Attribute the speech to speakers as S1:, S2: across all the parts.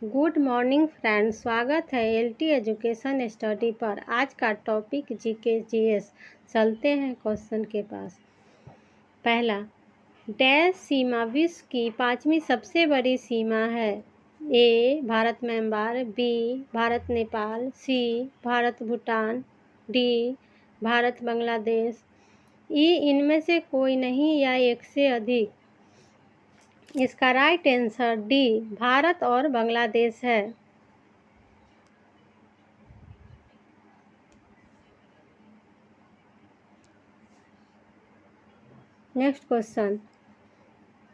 S1: Good morning friends, स्वागत है LT education study पर। आज का टॉपिक जीके जीएस। चलते हैं क्वेश्चन के पास। पहला, डैश सीमा विश्व की 5वीं सबसे बड़ी सीमा है? ए भारत म्यांमार, बी भारत नेपाल, सी भारत भूटान, डी भारत बांग्लादेश, ई इनमें से कोई नहीं या एक से अधिक। इसका राइट आंसर डी भारत और बांग्लादेश है। नेक्स्ट क्वेश्चन,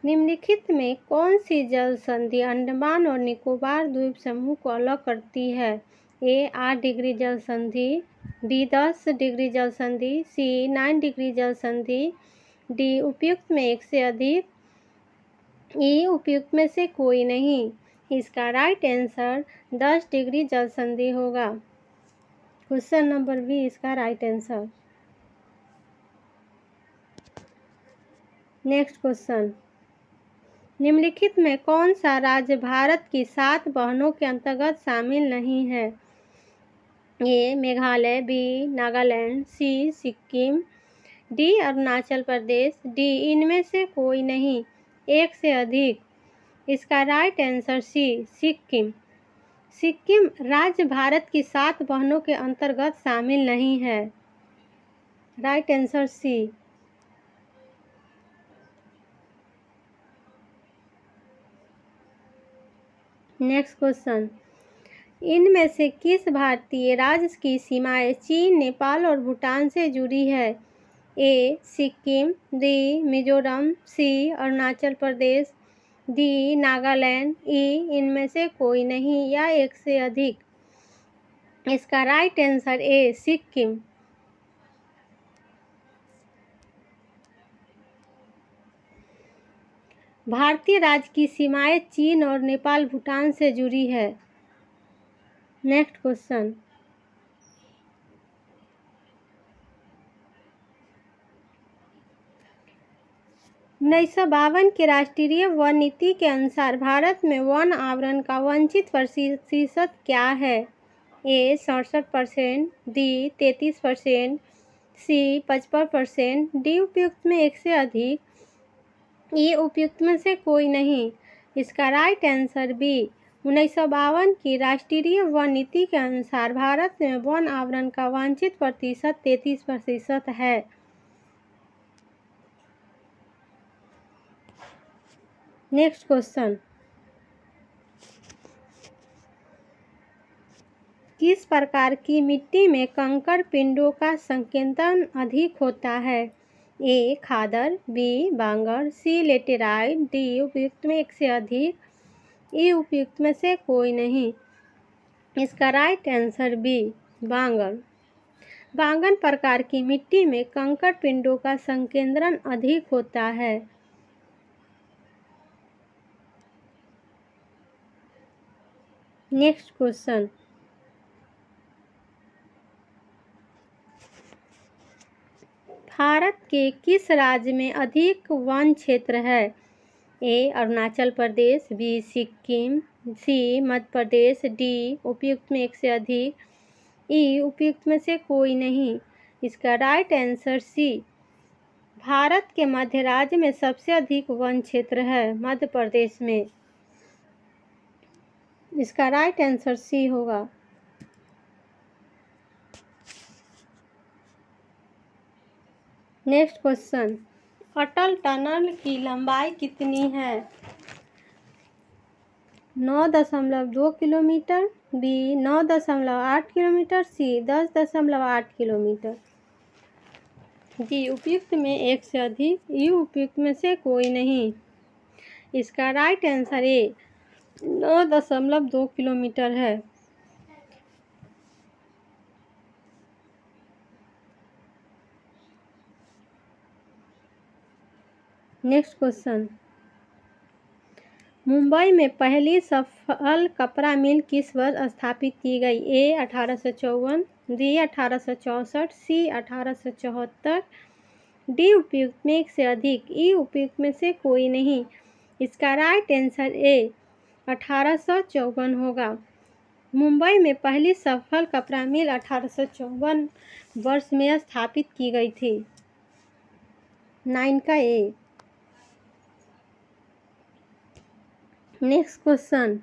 S1: निम्नलिखित में कौन सी जल संधि अंडमान और निकोबार द्वीप समूह को अलग करती है? ए 8 डिग्री जल संधि, बी 10 डिग्री जल संधि, सी 9 डिग्री जल संधि, डी उपयुक्त में एक से अधिक, ई उपयुक्त में से कोई नहीं। इसका राइट आंसर 10 डिग्री जल संधि होगा। क्वेश्चन नंबर बी इसका राइट आंसर। नेक्स्ट क्वेश्चन, निम्नलिखित में कौन सा राज्य भारत की 7 बहनों के अंतर्गत शामिल नहीं है? A Meghalaya, B Nagaland, C Sikkim, D Arunachal Pradesh, D इनमें से कोई नहीं, एक से अधिक। इसका right answer C Sikkim. Sikkim राज्य भारत की 7 बहनों के अंतर्गत शामिल नहीं है। Right answer C. Next question, इनमें से किस भारतीय राज्य की सीमाएं चीन, नेपाल और भूटान से जुड़ी है? ए सिक्किम, बी मिजोरम, सी अरुणाचल प्रदेश, डी नागालैंड, ई इनमें से कोई नहीं या एक से अधिक। इसका राइट आंसर ए सिक्किम। भारतीय राज्य की सीमाएं चीन और नेपाल भूटान से जुड़ी है। नेक्स्ट क्वेश्चन, 1952 के राष्ट्रीय वन नीति के अनुसार भारत में वन आवरण का वांछित प्रतिशत क्या है? ए 67%, डी 33%, सी 55%, डी उपयुक्त में एक से अधिक, ई उपयुक्त में से कोई नहीं। इसका राइट आंसर बी 1952 की राष्ट्रीय वन नीति के अनुसार भारत में वन आवरण का वांछित प्रतिशत 33% है। नेक्स्ट क्वेश्चन, किस प्रकार की मिट्टी में कंकड़ पिंडों का संकेंद्रण अधिक होता है? ए खादर, बी बांगर, सी लेटेराइट, डी उपयुक्त में एक से अधिक, ई उपयुक्त में से कोई नहीं। इसका राइट आंसर बी बांगर। बांगन प्रकार की मिट्टी में कंकड़ पिंडों का संकेंद्रण अधिक होता है। नेक्स्ट क्वेश्चन, भारत के किस राज्य में अधिक वन क्षेत्र है? ए अरुणाचल प्रदेश, बी सिक्किम, सी मध्य प्रदेश, डी उपयुक्त में एक से अधिक, ई उपयुक्त में से कोई नहीं। इसका राइट आंसर सी भारत के मध्य राज्य में सबसे अधिक वन क्षेत्र है, मध्य प्रदेश में। इसका राइट आंसर सी होगा। नेक्स्ट क्वेश्चन, अटल टनल की लंबाई कितनी है? 9.2 किलोमीटर, बी 9.8 किलोमीटर, सी 10.8 किलोमीटर, डी उपयुक्त में एक से अधिक, ई उपयुक्त में से कोई नहीं। इसका राइट आंसर ए 9.2 किलोमीटर है। नेक्स्ट क्वेश्चन, मुंबई में पहली सफल कपड़ा मिल किस वर्ष स्थापित की गई? ए 1854, बी 1864, सी 1874, डी उपयुक्त में एक से अधिक, ई उपयुक्त में से कोई नहीं। इसका राइट आंसर ए 1854 होगा। मुंबई में पहली सफल कपड़ा मिल 1854 वर्ष में स्थापित की गई थी। 9 का ए। नेक्स्ट क्वेश्चन,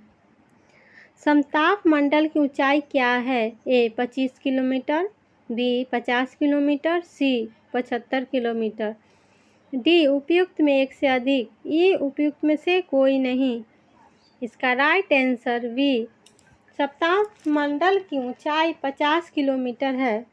S1: समताप मंडल की ऊंचाई क्या है? ए 25 किलोमीटर, बी 50 किलोमीटर, सी 75 किलोमीटर, डी उपयुक्त में एक से अधिक, ई उपयुक्त में से कोई नहीं। इसका राइट आंसर बी, सप्ताह मंडल की ऊंचाई 50 किलोमीटर है।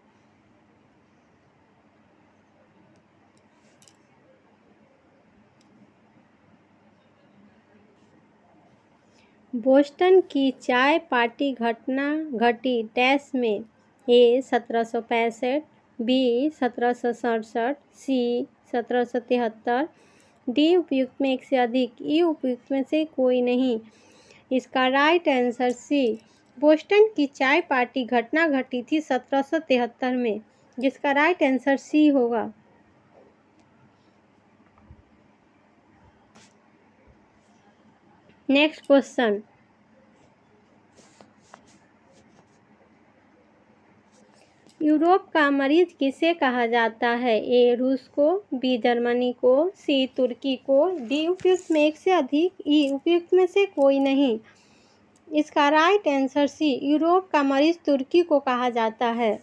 S1: बोस्टन की चाय पार्टी घटना घटी डैश में? ए 1765, बी 1767, सी 1773, डी उपयुक्त में एक से अधिक, ई उपयुक्त में से कोई नहीं। इसका राइट आंसर सी, बोस्टन की चाय पार्टी घटना घटी थी 1773 में, जिसका राइट आंसर सी होगा। नेक्स्ट क्वेश्चन, यूरोप का मरीज किसे कहा जाता है? ए रूस को, बी जर्मनी को, सी तुर्की को, डी उपयुक्त में एक से अधिक, ई उपयुक्त में से कोई नहीं। इसका राइट आंसर सी, यूरोप का मरीज तुर्की को कहा जाता है।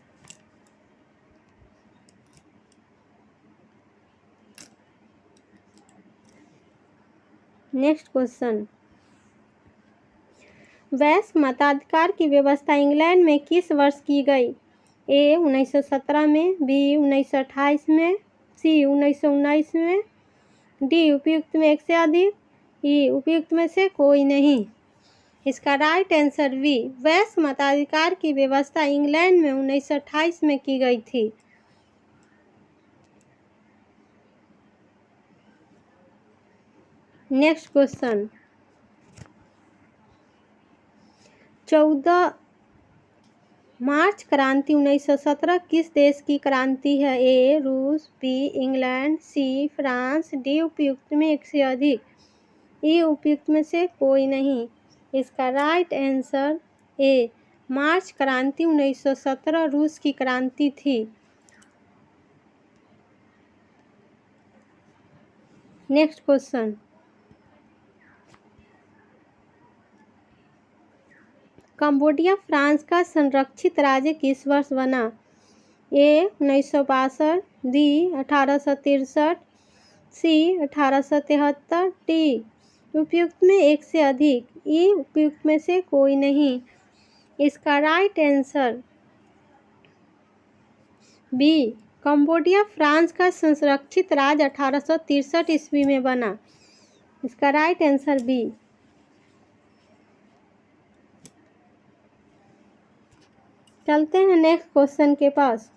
S1: नेक्स्ट क्वेश्चन, वयस्क मताधिकार की व्यवस्था इंग्लैंड में किस वर्ष की गई? ए 1917 में, बी 1928 में, सी 1919 में, डी उपयुक्त में एक से अधिक, ई उपयुक्त में से कोई नहीं। इसका राइट आंसर बी, वयस्क मताधिकार की व्यवस्था इंग्लैंड में 1928 में की गई थी। नेक्स्ट क्वेश्चन, 14 मार्च क्रांति 1917 किस देश की क्रांति है? ए रूस, B England, C France, D उपयुक्त में एक से अधिक, ई उपयुक्त में से कोई नहीं। इसका राइट आंसर ए, मार्च क्रांति 1917 रूस की क्रांति थी। नेक्स्ट क्वेश्चन, कंबोडिया फ्रांस का संरक्षित राज्य किस वर्ष बना? ए 1962, बी 1863, सी 1873, डी उपयुक्त में एक से अधिक, ई उपयुक्त में से कोई नहीं। इसका right answer B, Cambodia France का संरक्षित राज्य 1863 ईस्वी में बना। इसका राइट आंसर बी। चलते हैं नेक्स्ट क्वेश्चन के पास।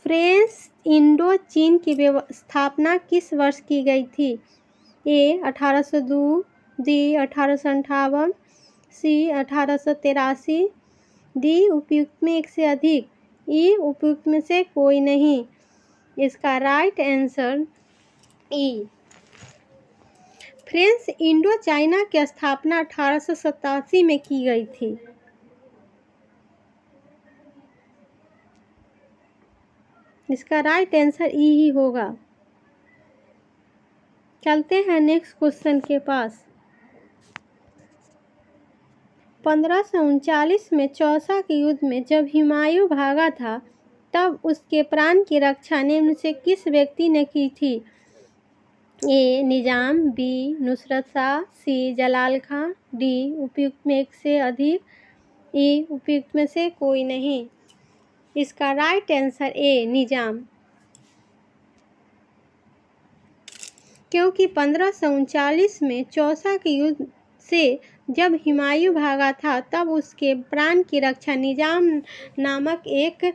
S1: फ्रेंच इंडो चीन की स्थापना किस वर्ष की गई थी? ए 1802, बी 1858, सी 1883, डी उपयुक्त में एक से अधिक, ई उपयुक्त में से कोई नहीं। इसका राइट आंसर ई, फ्रेंच इंडो चाइना की स्थापना 1887 में की गई थी। इसका राइट आंसर ई ही होगा। चलते हैं नेक्स्ट क्वेश्चन के पास। 1539 में चौसा के युद्ध में जब हुमायूं भागा था, तब उसके प्राण की रक्षा निम्न से किस व्यक्ति ने की थी? ए निजाम, बी नुसरत शाह, सी जलाल खां, डी उपयुक्त में एक से अधिक, ई उपयुक्त में से कोई नहीं। इसका राइट आंसर ए निजाम, क्योंकि 1539 में चौसा के युद्ध से जब हुमायूं भागा था, तब उसके प्राण की रक्षा निजाम नामक एक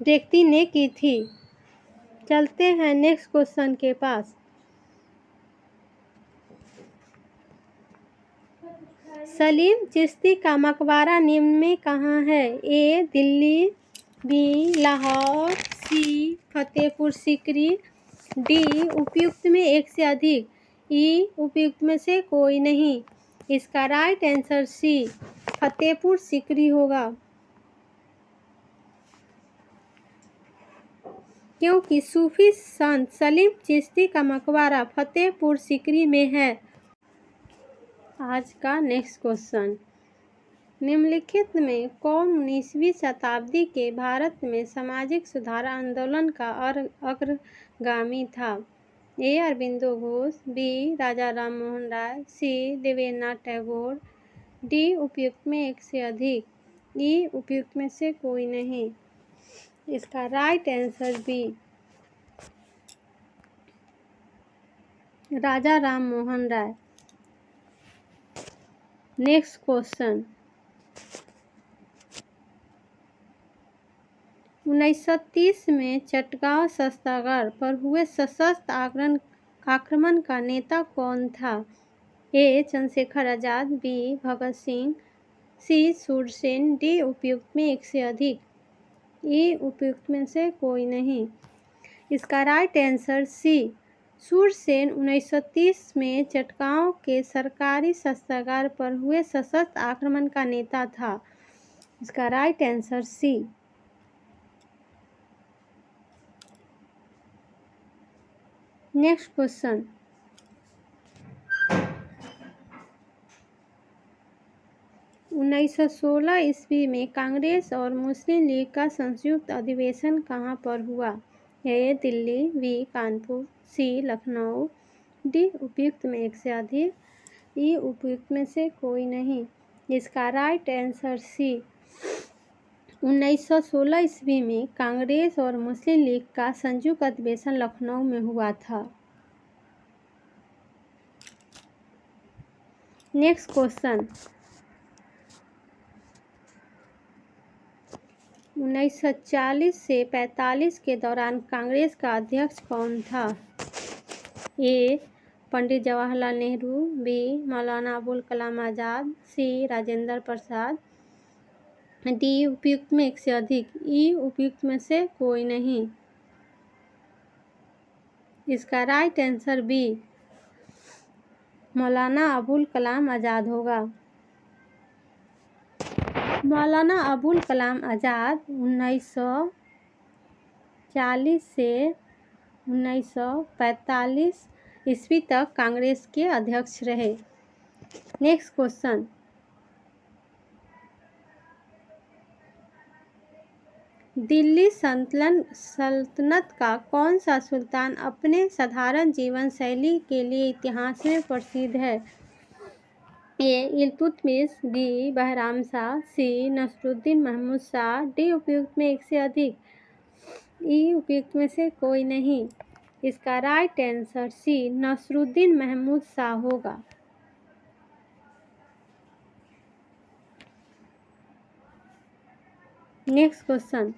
S1: व्यक्ति ने की थी। चलते हैं नेक्स्ट क्वेश्चन के पास। सलीम चिश्ती का मकबरा निम्न में कहाँ है? ए दिल्ली, बी लाहौर, सी फतेहपुर सीकरी, डी उपयुक्त में एक से अधिक, ई उपयुक्त में से कोई नहीं। इसका right answer C Fatehpur Sikri होगा, क्योंकि सूफी संत सलीम चिश्ती का मकबरा फतेहपुर सीकरी में है। आज का नेक्स्ट क्वेश्चन, निम्नलिखित में कौन 19वीं शताब्दी के भारत में सामाजिक सुधार आंदोलन का अग्रगामी था? ए अरबिंदो घोष, बी राजा राम मोहन राय, सी देवेंद्रनाथ टैगोर, डी उपयुक्त में एक से अधिक, ई उपयुक्त में से कोई नहीं। इसका राइट आंसर बी राजा राम मोहन राय। नेक्स्ट क्वेश्चन, 1930 में चटगांव शस्त्रागार पर हुए सशस्त्र आक्रमण का नेता कौन था? ए चंद्रशेखर आजाद, बी भगत सिंह, सी सूरसेन, डी उपयुक्त में एक से अधिक, ई उपयुक्त में से कोई नहीं। इसका राइट आंसर सी सूरसेन 1930 में चटगांव के सरकारी शस्त्रागार पर हुए सशस्त्र आक्रमण का नेता था। इसका right answer C. Next question, 1916 ईस्वी में कांग्रेस और मुस्लिम लीग का संयुक्त अधिवेशन कहाँ पर हुआ? ए दिल्ली, बी कानपुर, सी लखनऊ, डी उपयुक्त में एक से अधिक, ई उपयुक्त में से कोई नहीं। इसका राइट आंसर सी 1916 ईस्वी में कांग्रेस और मुस्लिम लीग का संयुक्त अधिवेशन लखनऊ में हुआ था। नेक्स्ट क्वेश्चन, 1940 से 45 के दौरान कांग्रेस का अध्यक्ष कौन था? ए पंडित जवाहरलाल नेहरू, बी मौलाना अबुल कलाम आज़ाद, सी राजेंद्र प्रसाद, डी उपयुक्त में एक से अधिक, ई उपयुक्त में से कोई नहीं। इसका right answer B Maulana Abul Kalam Azad होगा। मौलाना अबुल कलाम आज़ाद 1940 से 1945 ईस्वी तक कांग्रेस के अध्यक्ष रहे। नेक्स्ट क्वेश्चन, दिल्ली सल्तनत का कौन सा सुल्तान अपने साधारण जीवन शैली के लिए इतिहास में प्रसिद्ध है? ए इल्तुतमिश, बी बहराम शाह, सी नसरुद्दीन महमूद शाह, डी उपयुक्त में एक से अधिक, ई उपयुक्त में से कोई नहीं। इसका right answer C Nasruddin Mahmud Shah होगा। नेक्स्ट क्वेश्चन,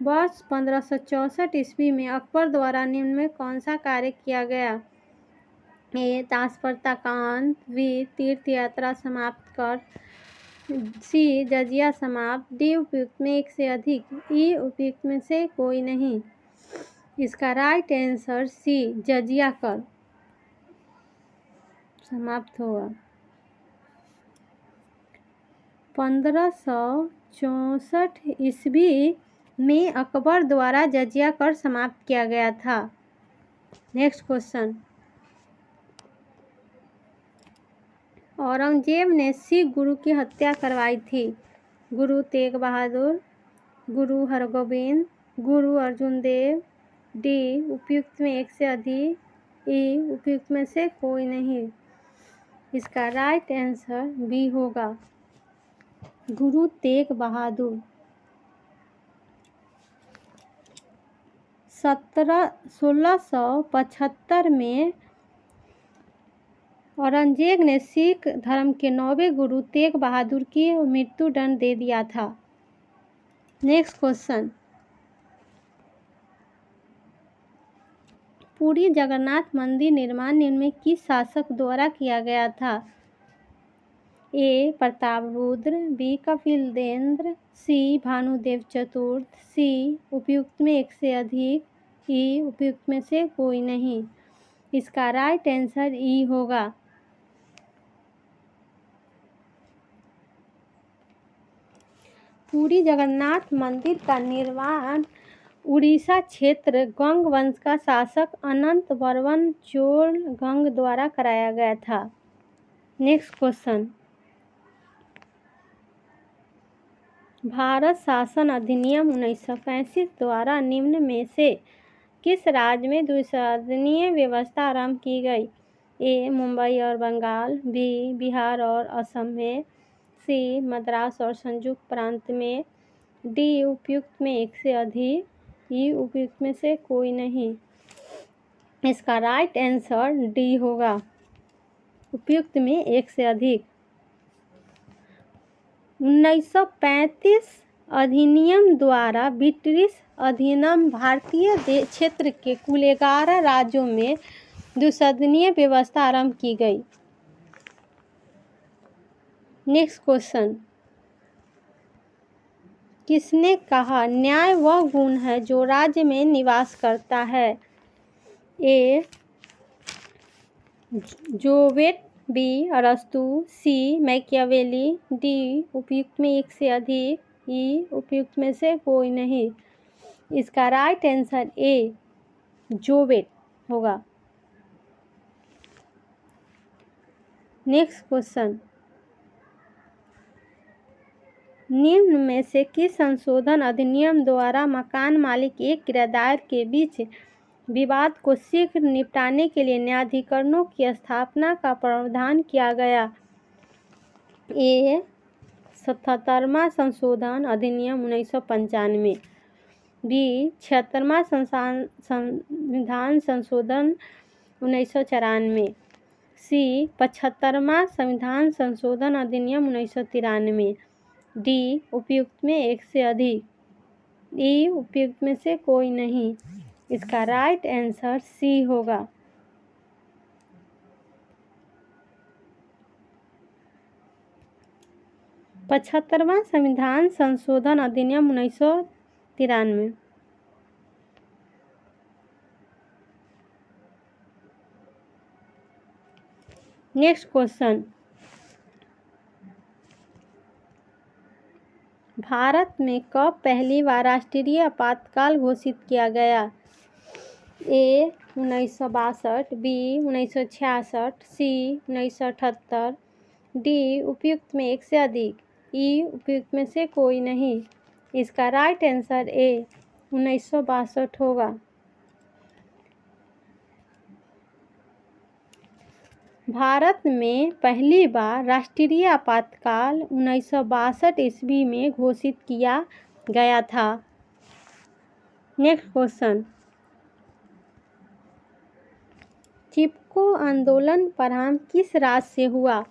S1: वर्ष 1564 ईस्वी में अकबर द्वारा निम्न में कौन सा कार्य किया गया? ए दासप्रथा का अंत, बी तीर्थ यात्रा समाप्त कर, सी जजिया समाप्त, डी उपयुक्त में एक से अधिक, ई उपयुक्त में से कोई नहीं। इसका राइट आंसर सी जजिया कर समाप्त होगा। 1564 ईस्वी में अकबर द्वारा जजिया कर समाप्त किया गया था। नेक्स्ट क्वेश्चन, औरंगजेब ने सिख गुरु की हत्या करवाई थी? गुरु तेग बहादुर, गुरु हरगोबिंद, गुरु अर्जुन देव, डी उपयुक्त में एक से अधिक, ई उपयुक्त में से कोई नहीं। इसका राइट आंसर बी होगा गुरु तेग बहादुर। 1675 में औरंगजेब ने सिख धर्म के 9वें गुरु तेग बहादुर की मृत्युदंड दे दिया था। नेक्स्ट क्वेश्चन, पुरी जगन्नाथ मंदिर निर्माण निम्न में किस शासक द्वारा किया गया था? ए प्रताप रुद्र, बी कपिलदेव, सी भानुदेव चतुर्थ, सी उपयुक्त में एक से अधिक, ई उपयुक्त में से कोई नहीं। इसका राइट आंसर ई होगा। पुरी जगन्नाथ मंदिर का निर्माण उड़ीसा क्षेत्र गंग वंश का शासक अनंत वर्मन चोल गंग द्वारा कराया गया था। नेक्स्ट क्वेश्चन, भारत शासन अधिनियम 1935 द्वारा निम्न में से किस राज्य में द्विसदनीय व्यवस्था आरंभ की गई? ए मुंबई और बंगाल, बी बिहार और असम में, सी मद्रास और संयुक्त प्रांत में, डी उपयुक्त में एक से अधिक, ई उपयुक्त में से कोई नहीं। इसका राइट आंसर डी होगा, उपयुक्त में एक से अधिक। 1935 अधिनियम द्वारा ब्रिटिश अधिनियम भारतीय क्षेत्र के कुल 11 राज्यों में द्विसदनीय व्यवस्था आरंभ की गई। नेक्स्ट क्वेश्चन, किसने कहा न्याय वह गुण है जो राज्य में निवास करता है? ए जोवेट, बी अरस्तु, सी मैकियावेली, डी उपयुक्त में एक से अधिक, ई उपयुक्त में से कोई नहीं। इसका राइट आंसर ए जोवेट होगा। नेक्स्ट क्वेश्चन, निम्न में से किस संशोधन अधिनियम द्वारा मकान मालिक एक किराएदार के बीच विवाद को शीघ्र निपटाने के लिए न्यायाधिकरणों की स्थापना का प्रावधान किया गया? ए 77वां संशोधन अधिनियम 1995, बी 76वां संविधान संशोधन 1994, सी 75वां संविधान संशोधन अधिनियम 1993, डी उपयुक्त में एक से अधिक, ई उपयुक्त में से कोई नहीं। इसका राइट आंसर सी होगा। पचहत्तरवां संविधान संशोधन अधिनियम 1993। नेक्स्ट क्वेश्चन, भारत में कब पहली बार राष्ट्रीय आपातकाल घोषित किया गया? ए 1962, बी 1966, सी 1978, डी उपयुक्त में एक से अधिक, ई उपयुक्त में से कोई नहीं। इसका राइट आंसर ए 1962 होगा। भारत में पहली बार राष्ट्रीय आपातकाल 1962 ईस्वी में घोषित किया गया था। नेक्स्ट क्वेश्चन, चिपको आंदोलन प्रारंभ किस राज्य से हुआ?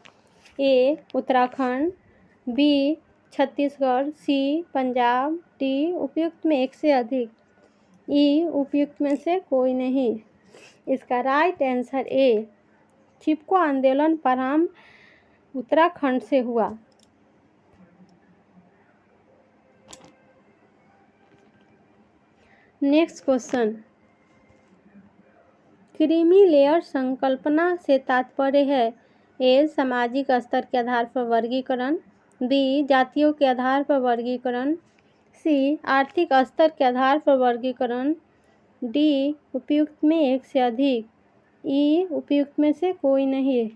S1: ए उत्तराखंड, बी छत्तीसगढ़, सी पंजाब, डी उपयुक्त में एक से अधिक, ई उपयुक्त में से कोई नहीं। इसका राइट आंसर ए चिपको आंदोलन प्रारंभ उत्तराखंड से हुआ। नेक्स्ट क्वेश्चन, क्रीमी लेयर संकल्पना से तात्पर्य है? ए सामाजिक स्तर के आधार पर वर्गीकरण, बी जातियों के आधार पर वर्गीकरण, सी आर्थिक स्तर के आधार पर वर्गीकरण, डी उपयुक्त में एक से अधिक, ई उपयुक्त में से कोई नहीं।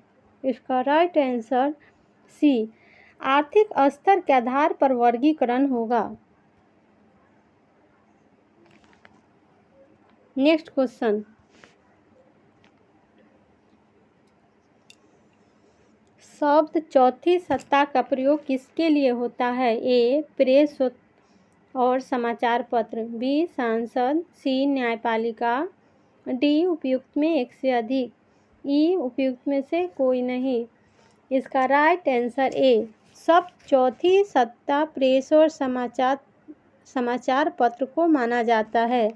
S1: इसका राइट आंसर सी आर्थिक स्तर के आधार पर वर्गीकरण होगा। नेक्स्ट क्वेश्चन, शब्द चौथी सत्ता का प्रयोग किसके लिए होता है? ए प्रेस और समाचार पत्र, बी सांसद, सी न्यायपालिका, डी उपयुक्त में एक से अधिक, ई उपयुक्त में से कोई नहीं। इसका राइट आंसर ए सब चौथी सत्ता प्रेस और समाचार पत्र को माना जाता है।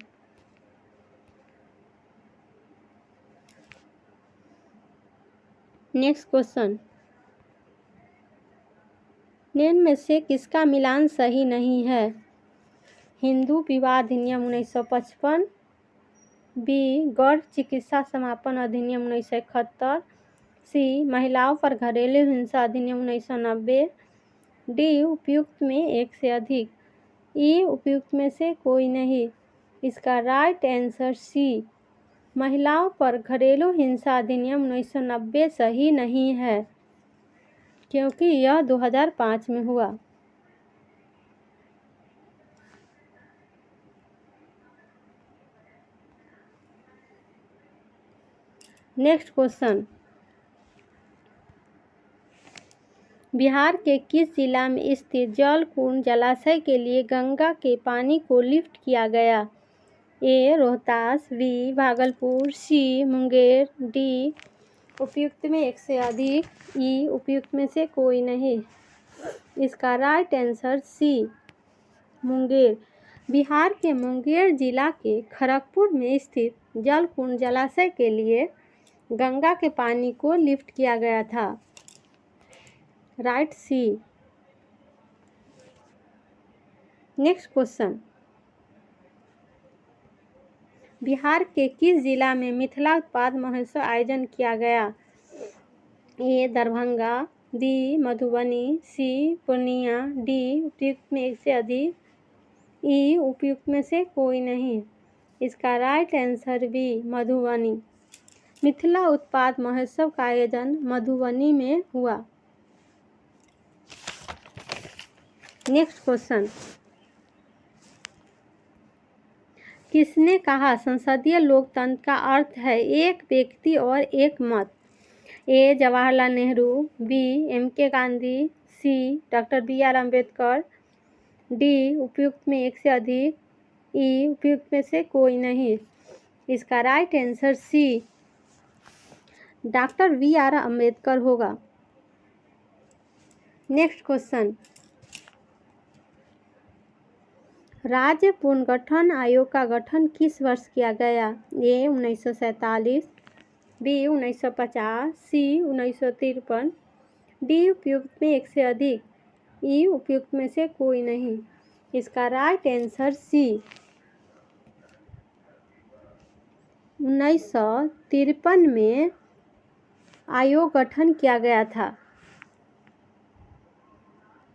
S1: नेक्स्ट क्वेश्चन, निम्न में से किसका मिलान सही नहीं है? हिंदू विवाह अधिनियम 1955, बी गौड़ चिकित्सा समापन अधिनियम 1971, सी महिलाओं पर घरेलू हिंसा अधिनियम 1990, डी उपयुक्त में एक से अधिक, ई उपयुक्त में से कोई नहीं। इसका राइट आंसर सी महिलाओं पर घरेलू हिंसा अधिनियम 1990 सही नहीं है, क्योंकि यह 2005 में हुआ। नेक्स्ट क्वेश्चन, बिहार के किस जिला में स्थित जलकुंड जलाशय के लिए गंगा के पानी को लिफ्ट किया गया? ए रोहतास, बी भागलपुर, सी मुंगेर, डी उपयुक्त में एक से अधिक, ई उपयुक्त में से कोई नहीं। इसका right answer C Munger. Bihar के मुंगेर जिला के खड़गपुर में स्थित जलकुंड जलाशय के लिए गंगा के पानी को लिफ्ट किया गया था। राइट सी। नेक्स्ट क्वेश्चन, बिहार के किस जिला में मिथिला उत्पाद महोत्सव आयोजन किया गया? ए दरभंगा, बी मधुबनी, सी पूर्णिया, डी उपयुक्त में एक से अधिक, ई उपयुक्त में से कोई नहीं। इसका right answer B Madhubani. Mithila उत्पाद महोत्सव का आयोजन मधुबनी में हुआ। नेक्स्ट क्वेश्चन, किसने कहा संसदीय लोकतंत्र का अर्थ है एक व्यक्ति और एक मत? ए जवाहरलाल नेहरू, बी एम.के. गांधी, सी डॉक्टर बी.आर. अम्बेडकर, डी उपयुक्त में एक से अधिक, ई उपयुक्त में से कोई नहीं। इसका right answer C doctor B R. Ambedkar होगा। नेक्स्ट क्वेश्चन, राज्य पुनर्गठन आयोग का गठन किस वर्ष किया गया? ए 1947, बी 1950, सी 1953, डी उपयुक्त में एक से अधिक, ई उपयुक्त में से कोई नहीं। इसका राइट आंसर सी 1953 में आयोग गठन किया गया था।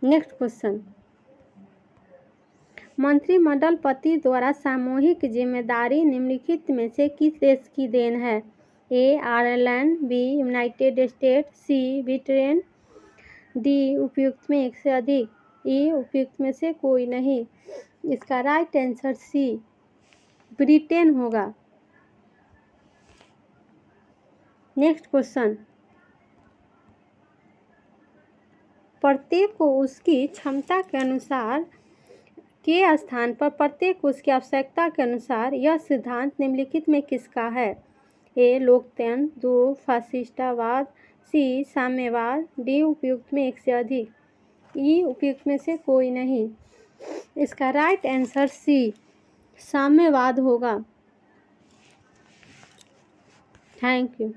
S1: नेक्स्ट क्वेश्चन, मंत्रिमंडल पति द्वारा सामूहिक जिम्मेदारी निम्नलिखित में से किस देश की देन है? ए Ireland, be united state, C Britain, D उपयुक्त में एक से अधिक, ई उपयुक्त में से कोई नहीं। इसका राइट आंसर सी ब्रिटेन होगा। नेक्स्ट क्वेश्चन, प्रत्येक को उसकी क्षमता के अनुसार के स्थान पर प्रत्येक को उसकी आवश्यकता के अनुसार यह सिद्धांत निम्नलिखित में किसका है? ए लोकतंत्र, दो फासिस्टवाद, सी साम्यवाद, डी उपयुक्त में एक से अधिक, ई उपयुक्त में से कोई नहीं। इसका राइट आंसर सी साम्यवाद होगा। Thank you.